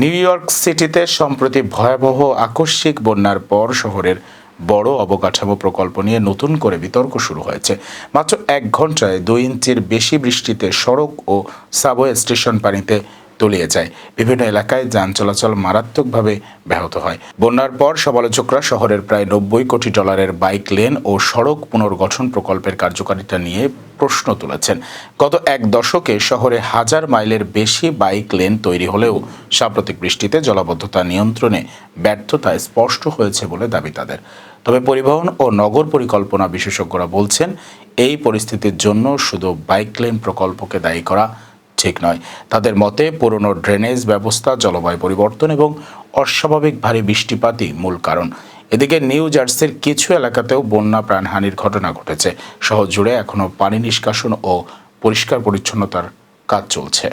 New York সিটিতে সম্প্রতি ভয়াবহ আকস্মিক বন্যার পর শহরের বড় অবকাঠামো প্রকল্প নিয়ে নতুন করে বিতর্ক শুরু হয়েছে। মাত্র 1 ঘন্টায় 2 ইঞ্চির বেশি বৃষ্টিতে সড়ক ও সাবওয়ে স্টেশন পানিতে তলিয়ে যায়। বিভিন্ন এলাকায় যান চলাচল মারাত্মকভাবে ব্যাহত হয়। বন্যার পর সমালোচকরা শহরের প্রায় 90 কোটি ডলারের বাইক লেন ও সড়ক পুনর্গঠন প্রকল্পের কার্যকারিতা নিয়ে প্রশ্ন তুলেছেন। গত 1 দশকে শহরে 1000 মাইলের বেশি বাইক লেন তৈরি হলেও সাম্প্রতিক বৃষ্টিতে জলাবদ্ধতা নিয়ন্ত্রণে ব্যর্থতা স্পষ্ট হয়েছে বলে দাবি তাদের। তবে পরিবহন ও নগর পরিকল্পনা বিশেষজ্ঞরা বলছেন, এই পরিস্থিতির জন্য শুধু বাইক লেন প্রকল্পকে দায়ী করা ঠিক নয়। তাদের মতে পুরনো ড্রেনেজ ব্যবস্থা, জলবায়ু পরিবর্তন এবং অস্বাভাবিক ভারী বৃষ্টিপাতই মূল কারণ। এদিকে নিউ জার্সির কিছু এলাকাতেও বন্যা প্রাণহানির ঘটনা ঘটেছে। শহর জুড়ে এখনও পানি নিষ্কাশন ও পরিষ্কার পরিচ্ছন্নতার কাজ চলছে।